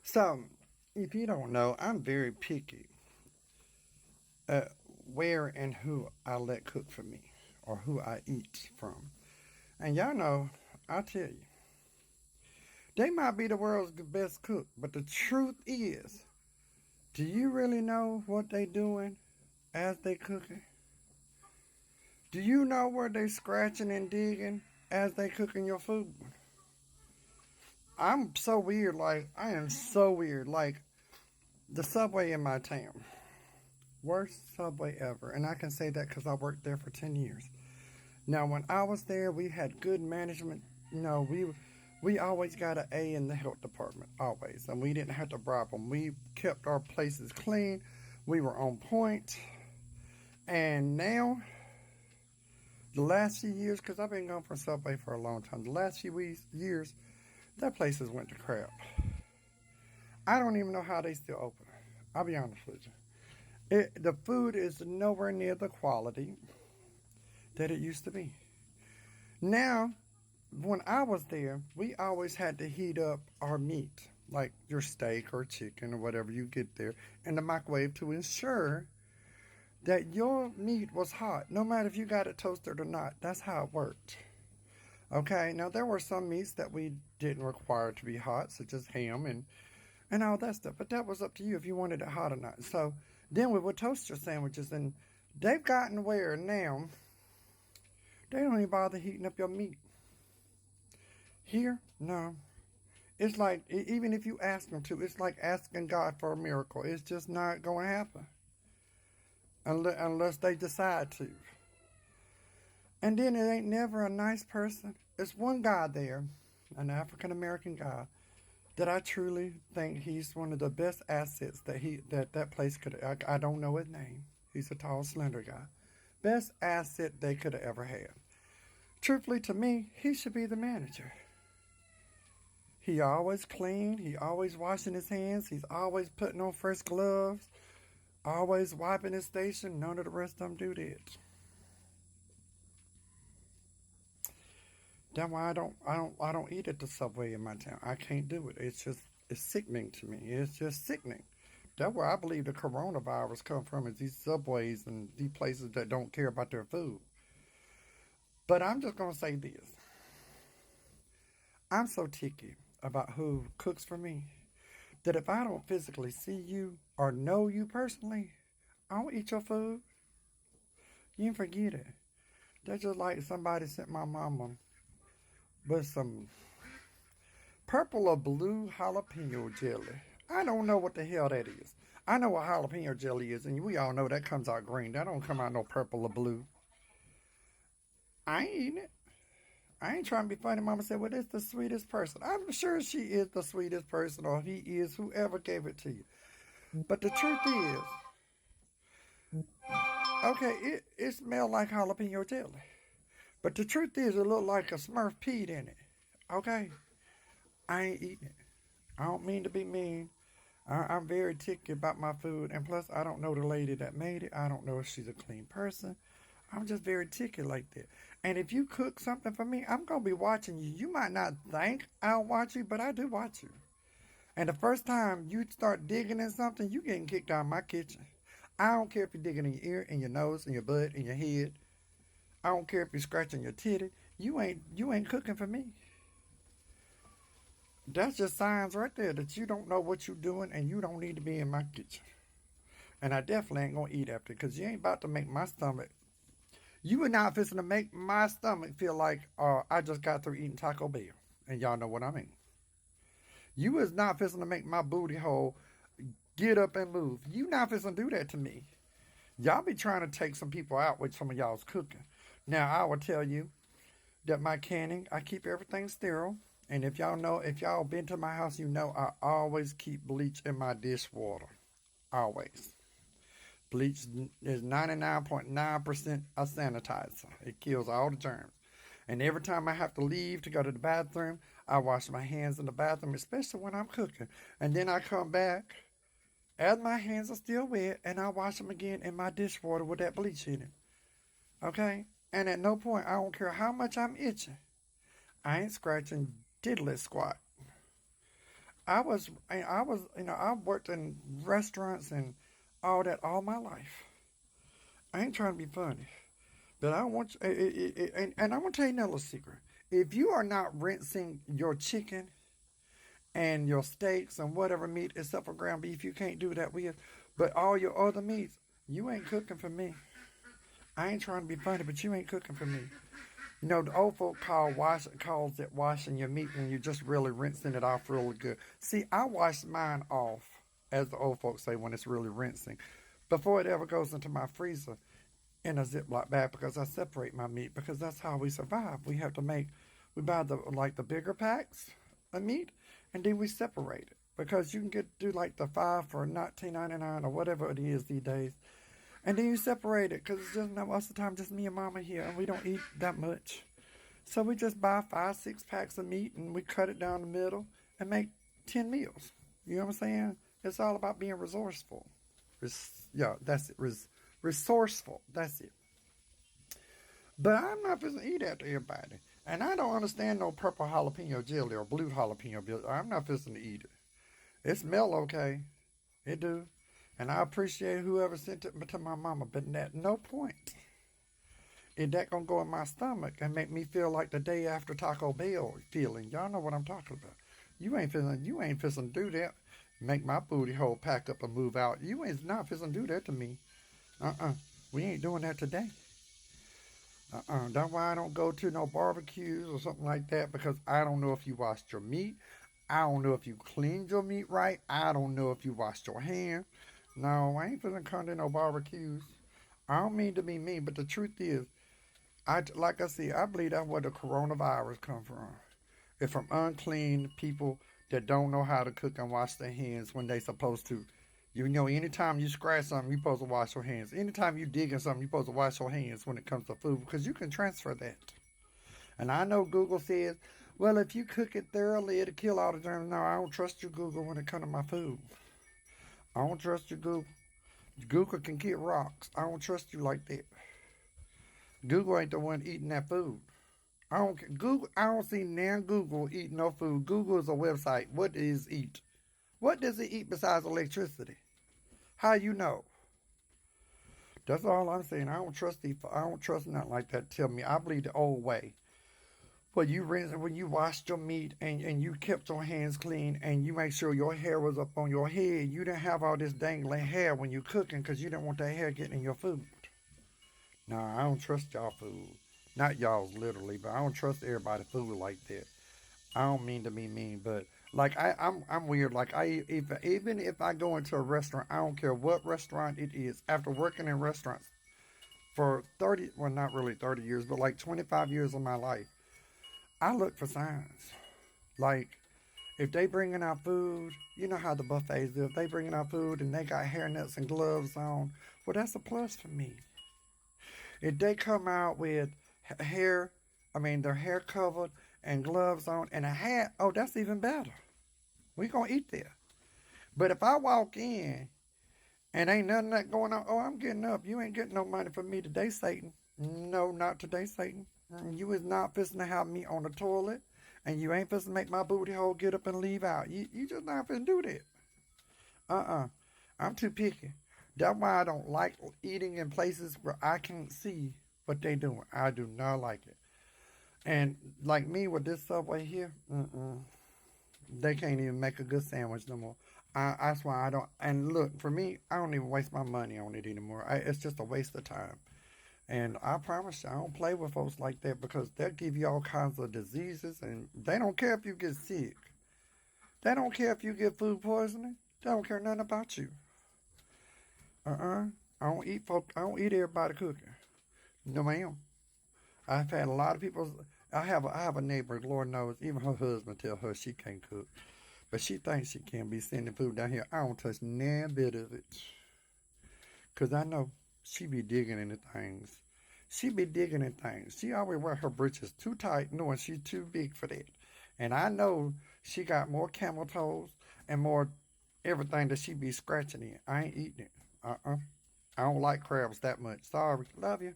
So, if you don't know, I'm very picky at where and who I let cook for me or who I eat from. And y'all know, I'll tell you, they might be the world's best cook, but the truth is, do you really know what they doing as they cooking? Do you know where they scratching and digging as they cooking your food? I'm so weird, like, I am so weird. Like, the Subway in my town. Worst Subway ever. And I can say that because I worked there for 10 years. Now, when I was there, we had good management. We always got an A in the health department, always. And we didn't have to bribe them. We kept our places clean. We were on point. And now, the last few years, because I've been going for Subway for a long time, the last few years, that place has went to crap. I don't even know how they still open. I'll be honest with you. The food is nowhere near the quality that it used to be. Now, when I was there, we always had to heat up our meat, like your steak or chicken or whatever you get there, in the microwave to ensure that your meat was hot, no matter if you got it toasted or not. That's how it worked. Okay, now there were some meats that we didn't require to be hot, such as ham and all that stuff, but that was up to you if you wanted it hot or not. So then we would toast your sandwiches, and they've gotten where now they don't even bother heating up your meat. Here, no. It's like, even if you ask them to, it's like asking God for a miracle. It's just not going to happen unless they decide to. And then it ain't never a nice person. It's one guy there, an African American guy, that I truly think he's one of the best assets that place could. I don't know his name. He's a tall, slender guy. Best asset they could have ever had. Truthfully, to me, he should be the manager. He always clean. He always washing his hands. He's always putting on fresh gloves. Always wiping his station. None of the rest of them do that. That's why I don't eat at the Subway in my town. I can't do it. It's sickening to me. It's just sickening. That's where I believe the coronavirus come from, is these Subways and these places that don't care about their food. But I'm just gonna say this. I'm so ticky about who cooks for me that if I don't physically see you or know you personally, I don't eat your food. You can forget it. That's just like somebody sent my mama with some purple or blue jalapeno jelly. I don't know what the hell that is. I know what jalapeno jelly is, and we all know that comes out green. That don't come out no purple or blue. I ain't eating it. I ain't trying to be funny. Mama said, well, it's the sweetest person. I'm sure she is the sweetest person, or he is, whoever gave it to you. But the truth is, okay, it smelled like jalapeno jelly. But the truth is, it looked like a Smurf peed in it. Okay? I ain't eating it. I don't mean to be mean. I'm very ticky about my food. And plus, I don't know the lady that made it. I don't know if she's a clean person. I'm just very ticky like that. And if you cook something for me, I'm going to be watching you. You might not think I'll watch you, but I do watch you. And the first time you start digging in something, you getting kicked out of my kitchen. I don't care if you're digging in your ear, in your nose, in your butt, in your head. I don't care if you're scratching your titty. You ain't cooking for me. That's just signs right there that you don't know what you're doing and you don't need to be in my kitchen. And I definitely ain't gonna eat after because you ain't about to make my stomach. You are not fixing to make my stomach feel like I just got through eating Taco Bell. And y'all know what I mean. You is not fixing to make my booty hole get up and move. You not fixing to do that to me. Y'all be trying to take some people out with some of y'all's cooking. Now I will tell you that my canning, I keep everything sterile. And if y'all been to my house, you know I always keep bleach in my dishwater. Always. Bleach is 99.9% a sanitizer. It kills all the germs. And every time I have to leave to go to the bathroom, I wash my hands in the bathroom, especially when I'm cooking. And then I come back, as my hands are still wet, and I wash them again in my dishwater with that bleach in it. Okay? And at no point, I don't care how much I'm itching. I ain't scratching diddly squat. I worked in restaurants and all that all my life. I ain't trying to be funny, but I want you, and I'm gonna tell you another secret. If you are not rinsing your chicken and your steaks and whatever meat except for ground beef, you can't do that with. But all your other meats, you ain't cooking for me. I ain't trying to be funny, but you ain't cooking for me. You know, the old folk calls it washing your meat when you're just really rinsing it off really good. See, I wash mine off, as the old folks say, when it's really rinsing, before it ever goes into my freezer in a Ziploc bag because I separate my meat because that's how we survive. We buy the bigger packs of meat and then we separate it because you can do like the 5 for 19.99 or whatever it is these days. And then you separate it because it's just most of the time just me and mama here and we don't eat that much. So we just buy 5, 6 packs of meat and we cut it down the middle and make 10 meals. You know what I'm saying? It's all about being resourceful. Yeah, that's it. Resourceful. That's it. But I'm not supposed to eat after everybody. And I don't understand no purple jalapeno jelly or blue jalapeno jelly. I'm not supposed to eat it. It smell okay. It do. And I appreciate whoever sent it to my mama. But at no point is that going to go in my stomach and make me feel like the day after Taco Bell feeling. Y'all know what I'm talking about. You ain't finna do that. Make my booty hole pack up and move out. You ain't not finna do that to me. We ain't doing that today. That's why I don't go to no barbecues or something like that because I don't know if you washed your meat. I don't know if you cleaned your meat right. I don't know if you washed your hands. No, I ain't finna come to no barbecues. I don't mean to be mean, but the truth is, like I said, I believe that's where the coronavirus come from. It's from unclean people that don't know how to cook and wash their hands when they supposed to. You know, anytime you scratch something, you're supposed to wash your hands. Anytime you dig in something, you're supposed to wash your hands when it comes to food because you can transfer that. And I know Google says, well, if you cook it thoroughly, it'll kill all the germs. No, I don't trust you, Google, when it comes to my food. I don't trust you, Google. Google can kick rocks. I don't trust you like that. Google ain't the one eating that food. I don't see now Google eating no food. Google is a website. What is eat? What does it eat besides electricity? How you know? That's all I'm saying. I don't trust nothing like that. Tell me. I believe the old way. When you washed your meat and you kept your hands clean and you make sure your hair was up on your head, you didn't have all this dangling hair when you cooking because you didn't want that hair getting in your food. Nah, I don't trust y'all food. Not y'all's literally, but I don't trust everybody's food like that. I don't mean to be mean, but like I'm weird. Like even if I go into a restaurant, I don't care what restaurant it is. After working in restaurants for 30, well not really 30 years, but like 25 years of my life, I look for signs. Like if they bringing out food, you know how the buffets do. If they bringing out food and they got hairnets and gloves on, well that's a plus for me. If they come out with hair, their hair covered and gloves on and a hat, oh, that's even better. We gonna eat there. But if I walk in and ain't nothing that going on, oh, I'm getting up. You ain't getting no money from me today, Satan. No, not today, Satan. You is not fixing to have me on the toilet, and you ain't fixing to make my booty hole get up and leave out. You just not fixing to do that. I'm too picky. That's why I don't like eating in places where I can't see what they doing. I do not like it. And like me with this Subway here, they can't even make a good sandwich no more. That's why I don't. And look, for me, I don't even waste my money on it anymore. It's just a waste of time. And I promise you, I don't play with folks like that because they'll give you all kinds of diseases, and they don't care if you get sick. They don't care if you get food poisoning. They don't care nothing about you. I don't eat folk. I don't eat everybody cooking. No, ma'am. I've had a lot of people. I have a neighbor. Lord knows, even her husband tell her she can't cook, but she thinks she can be sending food down here. I don't touch none bit of it, cause I know she be digging into things. She be digging in things. She always wear her britches too tight, knowing she's too big for that. And I know she got more camel toes and more everything that she be scratching in. I ain't eating it. I don't like crabs that much. Sorry. Love you.